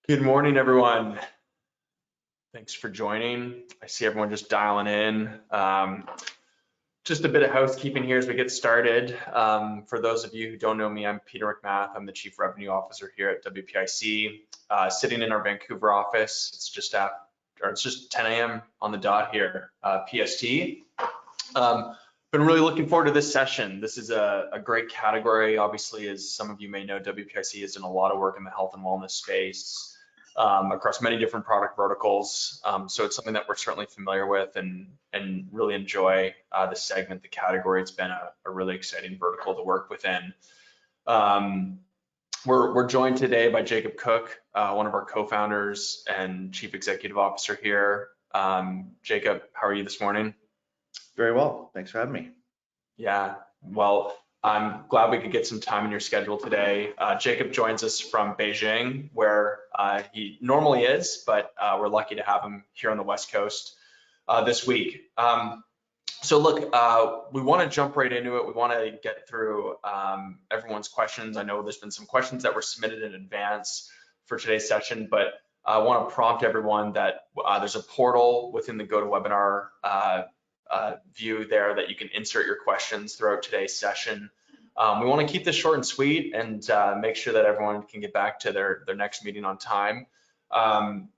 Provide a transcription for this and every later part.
Good morning, everyone. Thanks for joining. I see everyone just dialing in. Just a bit of housekeeping here as we get started. For those of you who don't know me, I'm Peter McMath. I'm the Chief Revenue Officer here at WPIC, sitting in our Vancouver office. It's just 10 a.m. on the dot here, PST. Been really looking forward to this session. This is a great category. Obviously, as some of you may know, WPIC has done a lot of work in the health and wellness space across many different product verticals. So it's something that we're certainly familiar with and really enjoy the segment, the category. It's been a really exciting vertical to work within. We're joined today by Jacob Cooke, one of our co-founders and Chief Executive Officer here. Jacob, how are you this morning? Very well. Thanks for having me. Yeah, well, I'm glad we could get some time in your schedule today. Jacob joins us from Beijing, where he normally is, but we're lucky to have him here on the West Coast this week. So look, we want to jump right into it. We want to get through everyone's questions. I know there's been some questions that were submitted in advance for today's session, but I want to prompt everyone that there's a portal within the GoToWebinar view there that you can insert your questions throughout today's session. We want to keep this short and sweet and make sure that everyone can get back to their next meeting on time. So I'm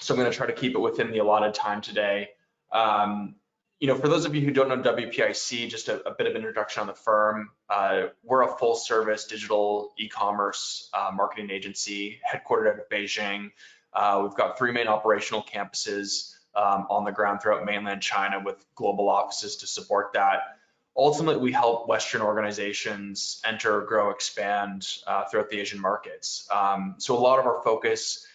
going to try to keep it within the allotted time today. For those of you who don't know WPIC, just a bit of introduction on the firm. We're a full service digital e-commerce marketing agency headquartered out of Beijing. We've got 3 main operational campuses on the ground throughout mainland China with global offices to support that. Ultimately, we help Western organizations enter, grow, expand throughout the Asian markets. So a lot of our focus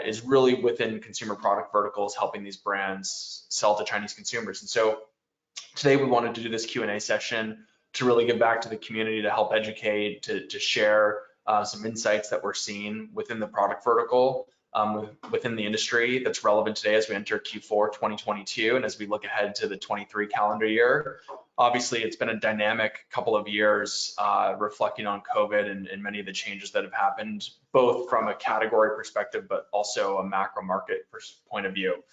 is really within consumer product verticals, helping these brands sell to Chinese consumers. And so today we wanted to do this Q&A session to really give back to the community, to help educate, to share some insights that we're seeing within the product vertical. Within the industry that's relevant today as we enter Q4 2022 and as we look ahead to the 23 calendar year. Obviously, it's been a dynamic couple of years reflecting on COVID and many of the changes that have happened, both from a category perspective, but also a macro market point of view.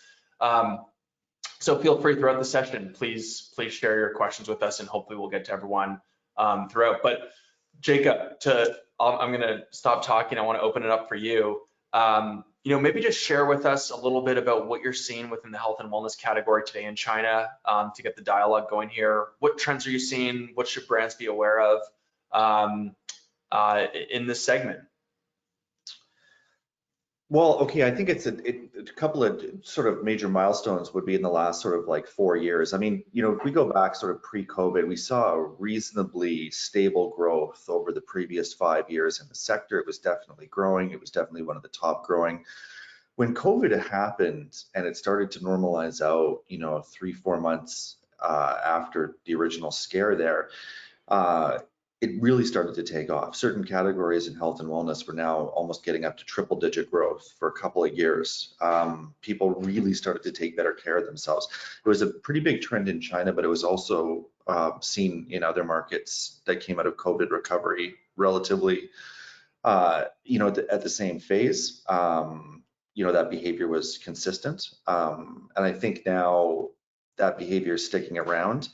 So feel free throughout the session, please share your questions with us and hopefully we'll get to everyone throughout. But Jacob, I'm gonna stop talking. I want to open it up for you. Maybe just share with us a little bit about what you're seeing within the health and wellness category today in China to get the dialogue going here. What trends are you seeing? What should brands be aware of in this segment? Well, okay, I think it's a couple of sort of major milestones would be in the last sort of like 4 years. I mean, if we go back sort of pre-COVID, we saw a reasonably stable growth over the previous 5 years in the sector. It was definitely growing. It was definitely one of the top growing. When COVID happened and it started to normalize out, 3-4 months after the original scare there, it really started to take off. Certain categories in health and wellness were now almost getting up to triple-digit growth for a couple of years. People really started to take better care of themselves. It was a pretty big trend in China, but it was also seen in other markets that came out of COVID recovery relatively, at the same phase. That behavior was consistent. And I think now that behavior is sticking around.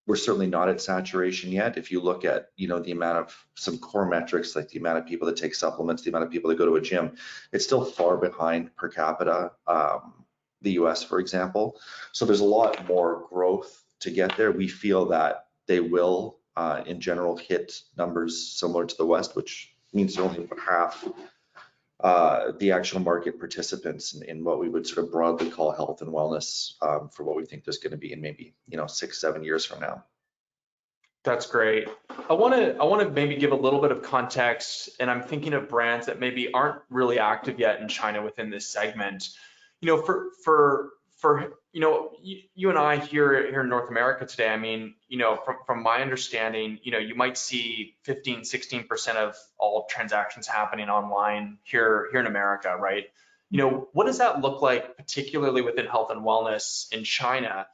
We're certainly not at saturation yet. If you look at, the amount of some core metrics, like the amount of people that take supplements, the amount of people that go to a gym, it's still far behind per capita, the US, for example. So there's a lot more growth to get there. We feel that they will, in general, hit numbers similar to the West, which means they're only about half the actual market participants in what we would sort of broadly call health and wellness for what we think there's going to be in maybe 6-7 years from now. That's great. I want to maybe give a little bit of context, and I'm thinking of brands that maybe aren't really active yet in China within this segment. For you and I here in North America today, I mean, from my understanding, you might see 15-16% of all transactions happening online here in America, right? What does that look like, particularly within health and wellness in China?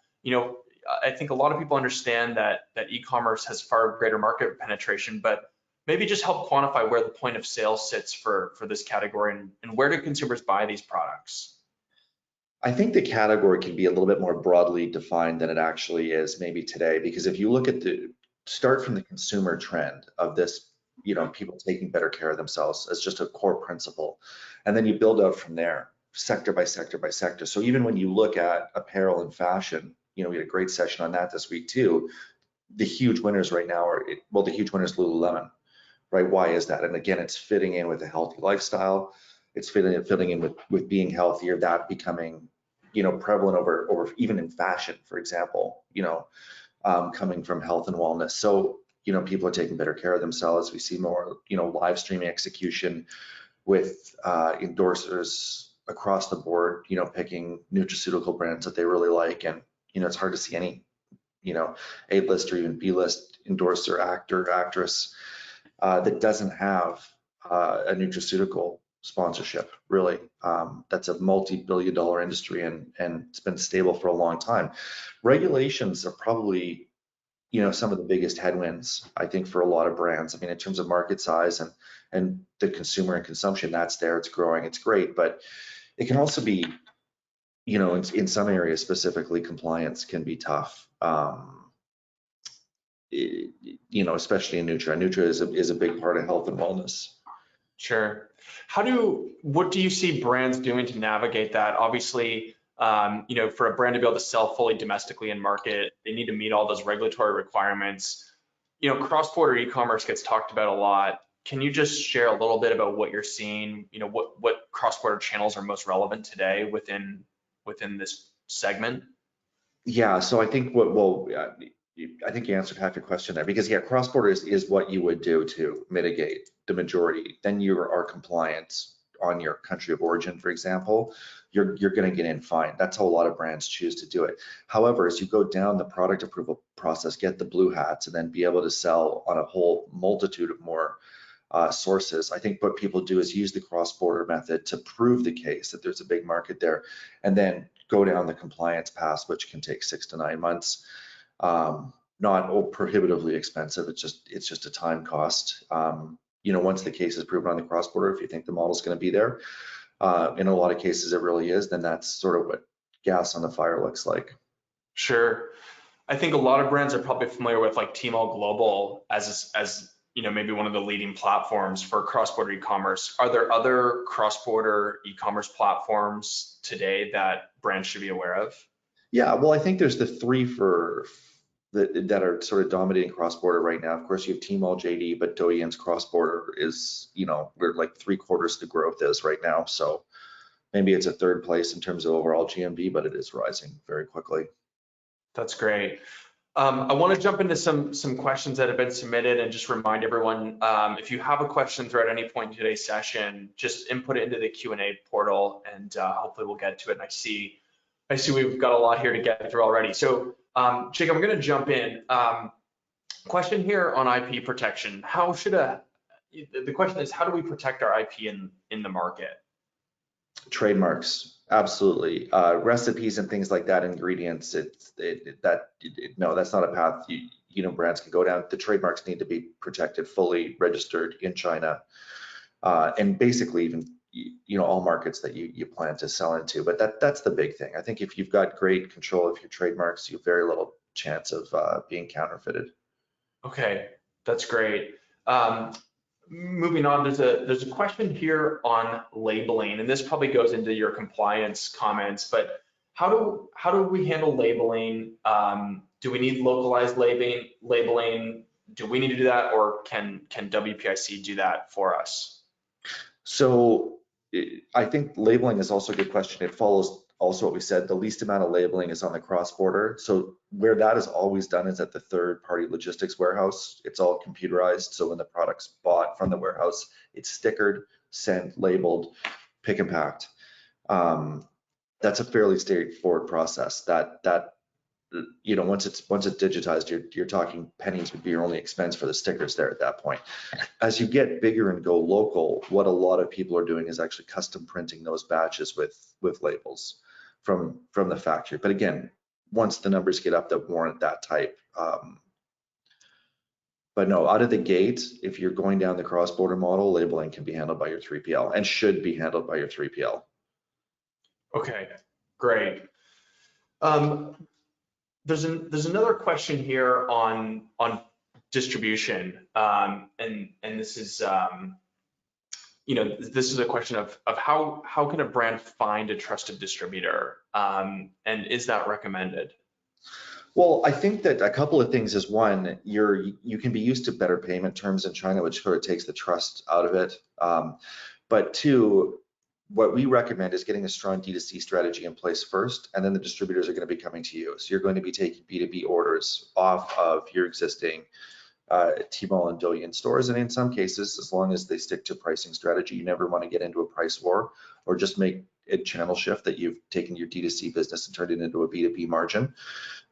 I think a lot of people understand that e-commerce has far greater market penetration, but maybe just help quantify where the point of sale sits for this category, and where do consumers buy these products? I think the category can be a little bit more broadly defined than it actually is maybe today, because if you look at start from the consumer trend of this, people taking better care of themselves as just a core principle, and then you build out from there, sector by sector by sector. So even when you look at apparel and fashion, we had a great session on that this week too. The huge winners right now the huge winners Lululemon, right? Why is that? And again, it's fitting in with a healthy lifestyle. It's fitting in with being healthier, that becoming, prevalent over even in fashion, for example, coming from health and wellness. So, people are taking better care of themselves. We see more, live streaming execution with endorsers across the board, picking nutraceutical brands that they really like. And, it's hard to see any, A-list or even B-list endorser, actor, actress that doesn't have a nutraceutical sponsorship, really. That's a multi-billion-dollar industry, and it's been stable for a long time. Regulations are probably, some of the biggest headwinds, I think, for a lot of brands. I mean, in terms of market size and the consumer and consumption, that's there, it's growing, it's great, but it can also be, in some areas specifically, compliance can be tough. Especially in Nutra. Nutra is a big part of health and wellness. Sure. What do you see brands doing to navigate that? Obviously, for a brand to be able to sell fully domestically in market, they need to meet all those regulatory requirements. Cross-border e-commerce gets talked about a lot. Can you just share a little bit about what you're seeing? What cross-border channels are most relevant today within this segment? Yeah, so I think I think you answered half your question there, because cross-border is what you would do to mitigate the majority. Then you are compliant on your country of origin, for example, you're going to get in fine. That's how a lot of brands choose to do it. However, as you go down the product approval process, get the blue hats, and then be able to sell on a whole multitude of more sources, I think what people do is use the cross-border method to prove the case that there's a big market there, and then go down the compliance path, which can take 6 to 9 months. Not prohibitively expensive. It's just a time cost. Once the case is proven on the cross-border, if you think the model's going to be there, in a lot of cases it really is, then that's sort of what gas on the fire looks like. Sure. I think a lot of brands are probably familiar with like Tmall Global as maybe one of the leading platforms for cross-border e-commerce. Are there other cross-border e-commerce platforms today that brands should be aware of? Yeah, well, I think there's the three that are sort of dominating cross-border right now. Of course, you have Tmall, JD, but Douyin's cross-border is, we're like 3/4 the growth is right now. So maybe it's a third place in terms of overall GMV, but it is rising very quickly. That's great. I want to jump into some questions that have been submitted, and just remind everyone, if you have a question throughout any point in today's session, just input it into the Q&A portal, and hopefully we'll get to it. And I see we've got a lot here to get through already. So Jake, I'm going to jump in. Question here on IP protection. The question is, how do we protect our IP in the market? Trademarks, absolutely. Recipes and things like that, ingredients, no, that's not a path brands can go down. The trademarks need to be protected, fully registered in China, and basically even all markets that you plan to sell into. But that's the big thing. I think if you've got great control of your trademarks, you have very little chance of being counterfeited. Okay, that's great. Moving on, there's a question here on labeling, and this probably goes into your compliance comments, but how do we handle labeling? Do we need localized labeling? Do we need to do that, or can WPIC do that for us? So I think labeling is also a good question. It follows also what we said, the least amount of labeling is on the cross-border. So where that is always done is at the third-party logistics warehouse. It's all computerized. So when the product's bought from the warehouse, it's stickered, sent, labeled, pick and packed. That's a fairly straightforward process. Once it's digitized, you're talking pennies would be your only expense for the stickers there at that point. As you get bigger and go local, what a lot of people are doing is actually custom printing those batches with labels from the factory. But again, once the numbers get up that warrant that type But no, out of the gate, if you're going down the cross-border model, labeling can be handled by your 3PL and should be handled by your 3PL. Okay, great. There's another question here on distribution, and this is this is a question of how can a brand find a trusted distributor, and is that recommended? Well, I think that a couple of things is one, you can be used to better payment terms in China, which sort of takes the trust out of it. But two, what we recommend is getting a strong D2C strategy in place first, and then the distributors are going to be coming to you. So you're going to be taking B2B orders off of your existing Tmall and Douyin stores, and in some cases, as long as they stick to pricing strategy, you never want to get into a price war or just make a channel shift that you've taken your D2C business and turned it into a B2B margin.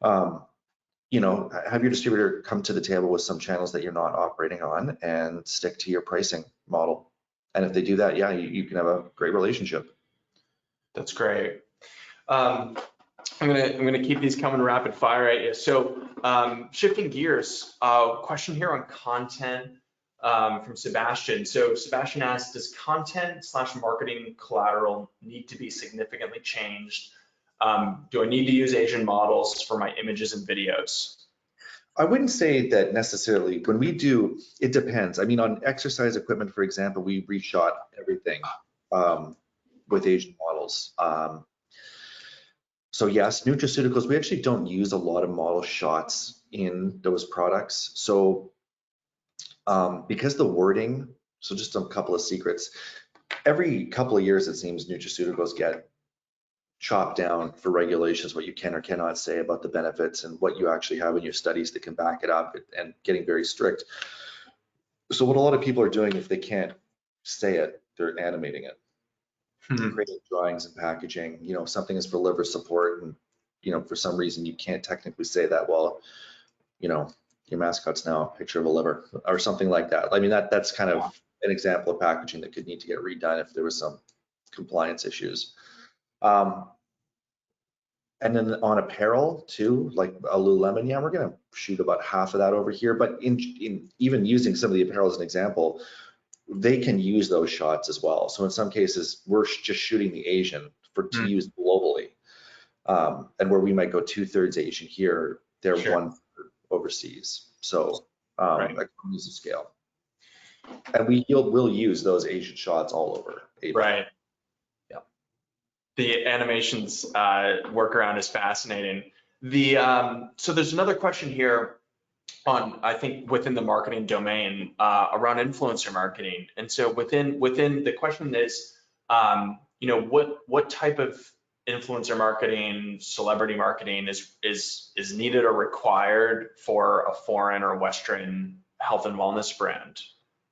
Have your distributor come to the table with some channels that you're not operating on and stick to your pricing model. And if they do that, yeah, you can have a great relationship. That's great. I'm gonna keep these coming rapid fire at you. So shifting gears, question here on content from Sebastian. So Sebastian asks, does content/marketing collateral need to be significantly changed? Do I need to use Asian models for my images and videos? I wouldn't say that necessarily. When we do, it depends. I mean, on exercise equipment, for example, we reshot everything with Asian models. So yes, nutraceuticals, we actually don't use a lot of model shots in those products. So because the wording, so just a couple of secrets, every couple of years, it seems nutraceuticals get chopped down for regulations, what you can or cannot say about the benefits and what you actually have in your studies that can back it up, and getting very strict. So what a lot of people are doing, if they can't say it, they're animating it. Creating drawings and packaging, if something is for liver support and, for some reason you can't technically say that, well, your mascot's now a picture of a liver or something like that. I mean, that's kind of an example of packaging that could need to get redone if there was some compliance issues. And then on apparel too, like a Lululemon, yeah, we're gonna shoot about half of that over here. But in even using some of the apparel as an example, they can use those shots as well. So in some cases, we're just shooting the Asian to use globally. And where we might go 2/3 Asian here, they're Sure. 1/3 overseas. So Right. economies of scale. And we'll use those Asian shots all over APAC. Right. The animations workaround is fascinating. So there's another question here on, I think, within the marketing domain around influencer marketing. And so within the question is, what type of influencer marketing, celebrity marketing is needed or required for a foreign or Western health and wellness brand?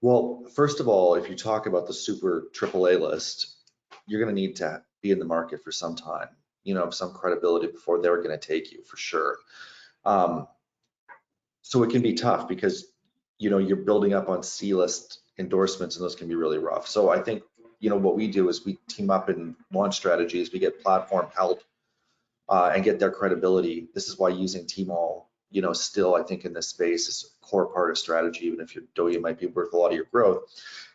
Well, first of all, if you talk about the super AAA list, you're going to need to be in the market for some time, some credibility before they're going to take you for sure. So it can be tough because, you're building up on C-list endorsements, and those can be really rough. So I think, what we do is we team up in launch strategies, we get platform help and get their credibility. This is why using Tmall, still I think in this space is a core part of strategy, even if your Douyin might be worth a lot of your growth,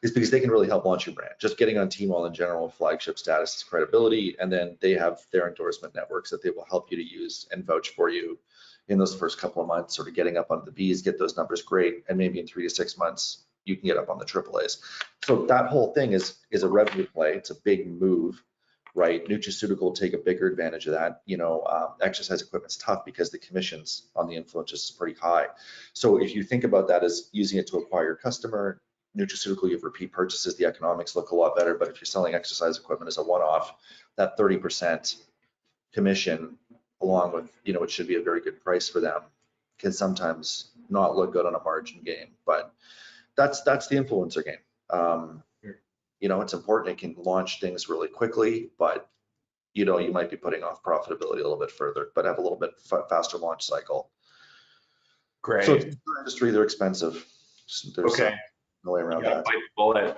is because they can really help launch your brand. Just getting on Tmall in general, flagship status is credibility, and then they have their endorsement networks that they will help you to use and vouch for you in those first couple of months, sort of getting up onto the Bs, get those numbers great, and maybe in 3 to 6 months, you can get up on the AAAs. So that whole thing is a revenue play. It's a big move, right? Nutraceutical will take a bigger advantage of that. Exercise equipment's tough because the commissions on the influencers is pretty high. So if you think about that as using it to acquire your customer, nutraceutical, you have repeat purchases, the economics look a lot better. But if you're selling exercise equipment as a one-off, that 30% commission, along with, it should be a very good price for them, can sometimes not look good on a margin game. But that's the influencer game. It's important. It can launch things really quickly, but you might be putting off profitability a little bit further, but have a little bit faster launch cycle. Great. So it's an industry, they're expensive. There's okay. No way around that. Bite the bullet.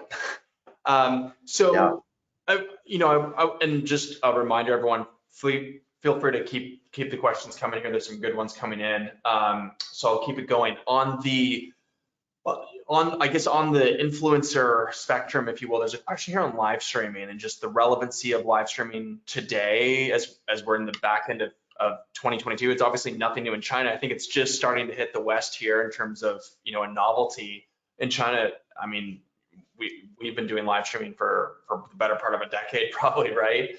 And just a reminder, everyone, feel free to keep the questions coming here. There's some good ones coming in. So I'll keep it going. On the Well, I guess on the influencer spectrum, if you will, there's a question here on live streaming and just the relevancy of live streaming today as we're in the back end of 2022. It's obviously nothing new in China. I think it's just starting to hit the West here in terms of, a novelty. In China, I mean, we've been doing live streaming for the better part of a decade, probably, right?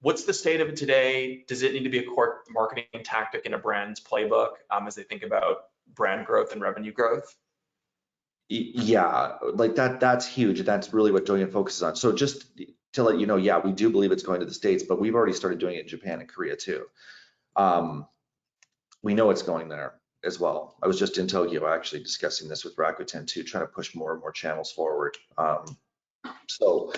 What's the state of it today? Does it need to be a core marketing tactic in a brand's playbook as they think about brand growth and revenue growth? Yeah, like that's huge. That's really what Douyin focuses on. So just to let you know, yeah, we do believe it's going to the States, but we've already started doing it in Japan and Korea too. We know it's going there as well. I was just in Tokyo actually discussing this with Rakuten too, trying to push more and more channels forward. So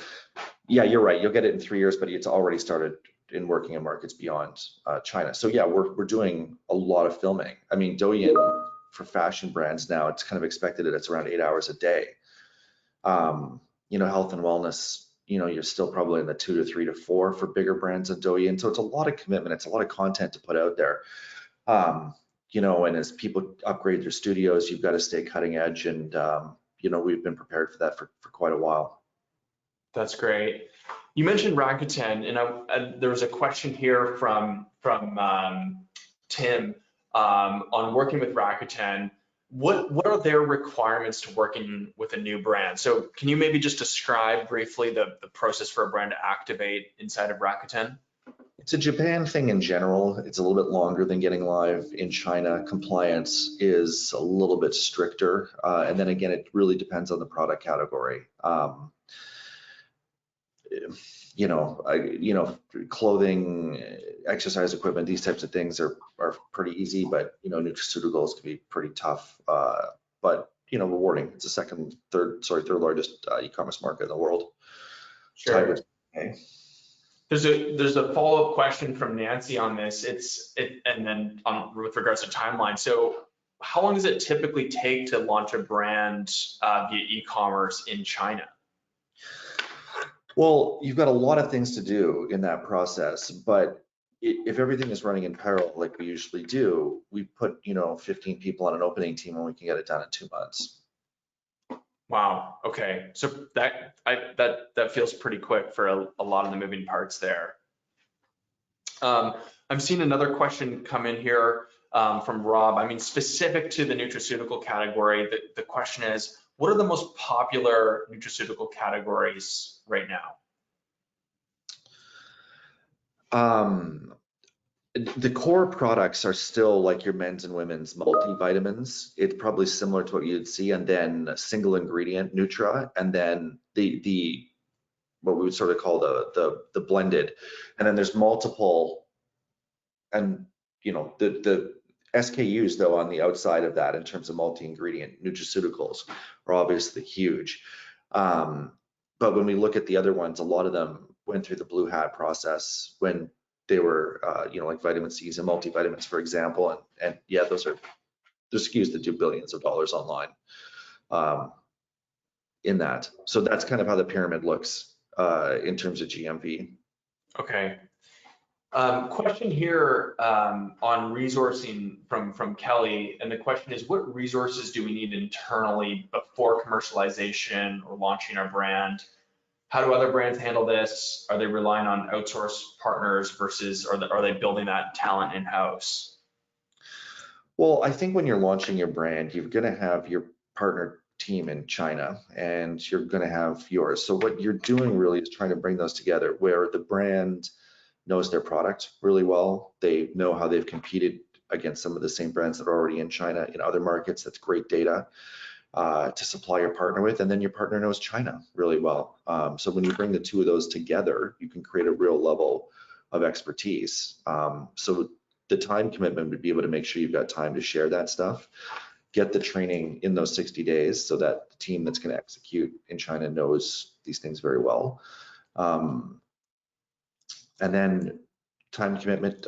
yeah, you're right. You'll get it in 3 years, but it's already started in working in markets beyond China. So yeah, we're doing a lot of filming. I mean, Douyin for fashion brands now, it's kind of expected that it's around 8 hours a day. Health and wellness, you're still probably in the 2 to 3 to 4 for bigger brands in Douyin. So it's a lot of commitment. It's a lot of content to put out there. And as people upgrade their studios, you've got to stay cutting edge. And, we've been prepared for that for quite a while. That's great. You mentioned Rakuten, and there was a question here from Tim on working with Rakuten. What are their requirements to working with a new brand? So can you maybe just describe briefly the process for a brand to activate inside of Rakuten? It's a Japan thing in general. It's a little bit longer than getting live in China. Compliance is a little bit stricter. And then again, it really depends on the product category. Clothing, exercise equipment, these types of things are pretty easy, but nutraceuticals can be pretty tough, but rewarding. It's the third largest e-commerce market in the world. Sure. Okay. There's a follow-up question from Nancy on this. And then with regards to timeline. So how long does it typically take to launch a brand via e-commerce in China? Well, you've got a lot of things to do in that process, but if everything is running in parallel like we usually do, we put 15 people on an opening team and we can get it done in 2 months. Wow. Okay. So that feels pretty quick for a lot of the moving parts there. I'm seeing another question come in here from Rob. I mean, specific to the nutraceutical category, the question is, what are the most popular nutraceutical categories right now? The core products are still like your men's and women's multivitamins. It's probably similar to what you'd see, and then single ingredient Nutra, and then the what we would sort of call the blended, and then there's multiple, and the SKUs though on the outside of that in terms of multi-ingredient nutraceuticals are obviously huge. But when we look at the other ones, a lot of them went through the blue hat process when they were, like vitamin C's and multivitamins, for example. And yeah, those are the SKUs that do billions of dollars online in that. So that's kind of how the pyramid looks in terms of GMV. Okay. Question here on resourcing from Kelly, and the question is, what resources do we need internally before commercialization or launching our brand? How do other brands handle this? Are they relying on outsourced partners versus are they building that talent in-house? Well, I think when you're launching your brand, you're going to have your partner team in China and you're going to have yours. So what you're doing really is trying to bring those together where the brand knows their product really well. They know how they've competed against some of the same brands that are already in China in other markets. That's great data to supply your partner with, and then your partner knows China really well. So when you bring the two of those together, you can create a real level of expertise. So the time commitment would be able to make sure you've got time to share that stuff, get the training in those 60 days so that the team that's going to execute in China knows these things very well. And then time commitment,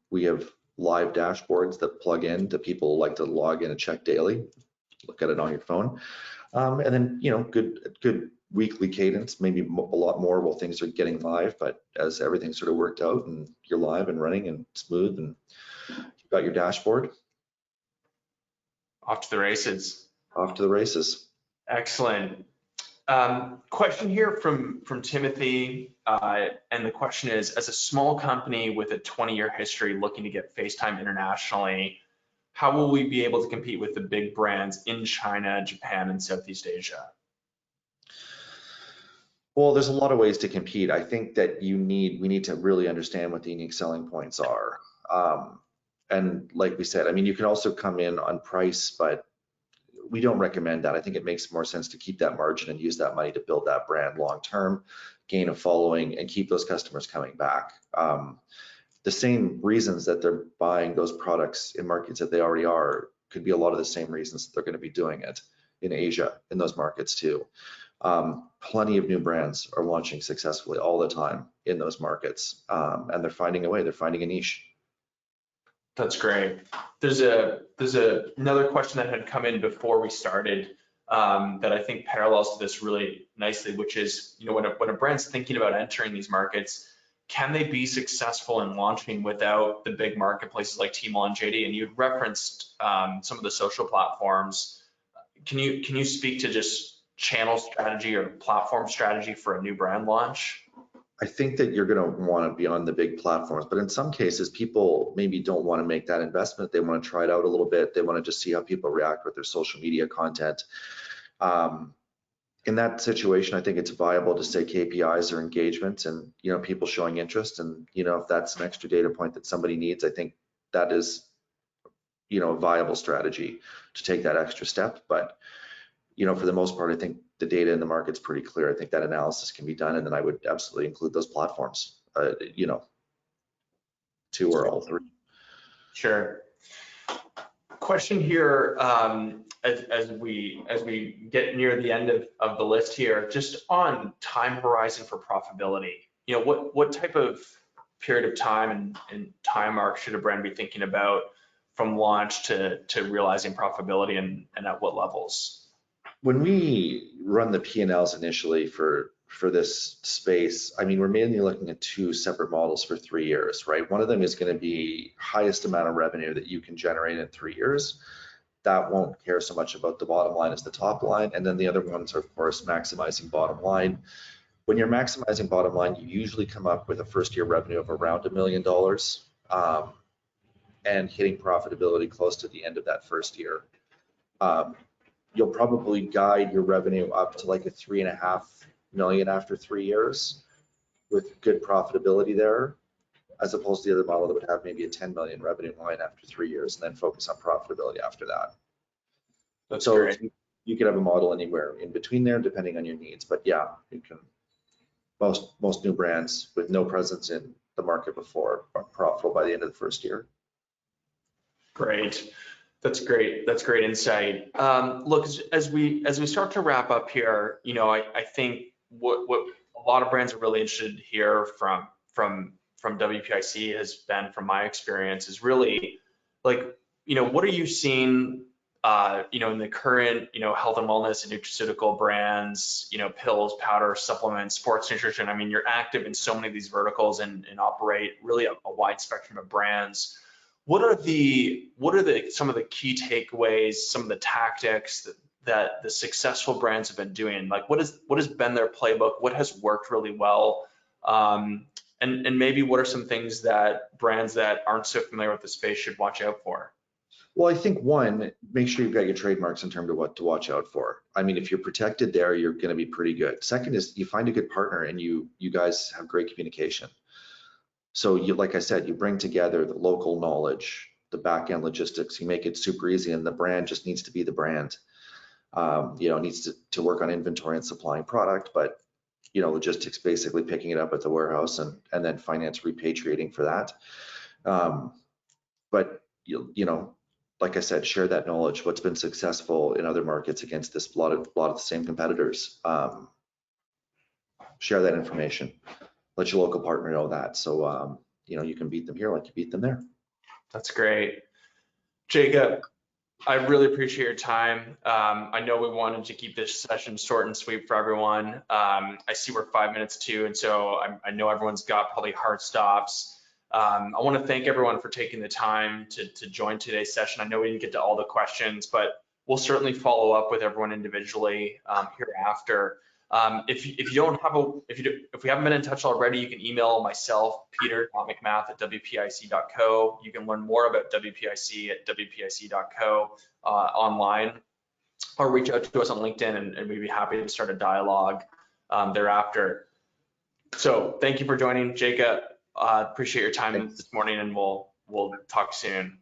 we have live dashboards that plug in to people who like to log in and check daily, look at it on your phone. And then, good weekly cadence, maybe a lot more while things are getting live, but as everything sort of worked out and you're live and running and smooth and you've got your dashboard. Off to the races. off to the races. Excellent. Question here from Timothy, and the question is, as a small company with a 20-year history looking to get FaceTime internationally, how will we be able to compete with the big brands in China, Japan, and Southeast Asia? Well, there's a lot of ways to compete. I think that we need to really understand what the unique selling points are. And like we said, I mean, you can also come in on price, but we don't recommend that. I think it makes more sense to keep that margin and use that money to build that brand long term, gain a following, and keep those customers coming back. The same reasons that they're buying those products in markets that they already are could be a lot of the same reasons that they're going to be doing it in Asia, in those markets too. Plenty of new brands are launching successfully all the time in those markets, and they're finding a way, they're finding a niche. That's great. There's another question that had come in before we started that I think parallels to this really nicely, which is, you know, when a brand's thinking about entering these markets, can they be successful in launching without the big marketplaces like Tmall and JD? And you referenced some of the social platforms. Can you speak to just channel strategy or platform strategy for a new brand launch? I think that you're going to want to be on the big platforms, but in some cases, people maybe don't want to make that investment. They want to try it out a little bit. They want to just see how people react with their social media content. In that situation, I think it's viable to say KPIs or engagements and, you know, people showing interest. And, you know, if that's an extra data point that somebody needs, I think that is, you know, a viable strategy to take that extra step. But, you know, for the most part, I think the data in the market's pretty clear. I think that analysis can be done, and then I would absolutely include those platforms, you know, 2 or all 3. Sure. Question here, as we get near the end of the list here, just on time horizon for profitability. You know, what type of period of time and time arc should a brand be thinking about from launch to realizing profitability, and at what levels? When we run the P&Ls initially for this space, I mean, we're mainly looking at 2 separate models for 3 years, right? One of them is going to be highest amount of revenue that you can generate in 3 years. That won't care so much about the bottom line as the top line. And then the other ones are, of course, maximizing bottom line. When you're maximizing bottom line, you usually come up with a first year revenue of around $1 million and hitting profitability close to the end of that first year. You'll probably guide your revenue up to like a $3.5 million after 3 years with good profitability there, as opposed to the other model that would have maybe a 10 million revenue line after 3 years and then focus on profitability after that. That's so great. You could have a model anywhere in between there, depending on your needs. But yeah, you can. Most new brands with no presence in the market before are profitable by the end of the first year. Great. That's great. That's great insight. Look, as we start to wrap up here, you know, I think what a lot of brands are really interested to hear from WPIC has been, from my experience, is really like, you know, what are you seeing, you know, in the current, you know, health and wellness and nutraceutical brands, you know, pills, powder, supplements, sports nutrition. I mean, you're active in so many of these verticals and operate really a wide spectrum of brands. What are some of the key takeaways, some of the tactics that the successful brands have been doing? Like, what has been their playbook? What has worked really well? And maybe what are some things that brands that aren't so familiar with the space should watch out for? Well, I think one, make sure you've got your trademarks in terms of what to watch out for. I mean, if you're protected there, you're going to be pretty good. Second is you find a good partner and you guys have great communication. So you, like I said, you bring together the local knowledge, the back end logistics, you make it super easy, and the brand just needs to be the brand. You know, needs to work on inventory and supplying product, but you know, logistics basically picking it up at the warehouse and then finance repatriating for that. But you know, like I said, share that knowledge, what's been successful in other markets against this a lot of the same competitors. Share that information. Let your local partner know that, so you know, you can beat them here like you beat them there. That's great. Jacob, I really appreciate your time. I know we wanted to keep this session short and sweet for everyone. I see we're 5 minutes to, and so I know everyone's got probably hard stops. I want to thank everyone for taking the time to join today's session. I know we didn't get to all the questions, but We'll certainly follow up with everyone individually hereafter. If we haven't been in touch already, you can email myself, peter.mcmath@wpic.co. You can learn more about WPIC at wpic.co online, or reach out to us on LinkedIn, and we'd be happy to start a dialogue thereafter. So thank you for joining, Jacob. Appreciate your time this morning, and we'll talk soon.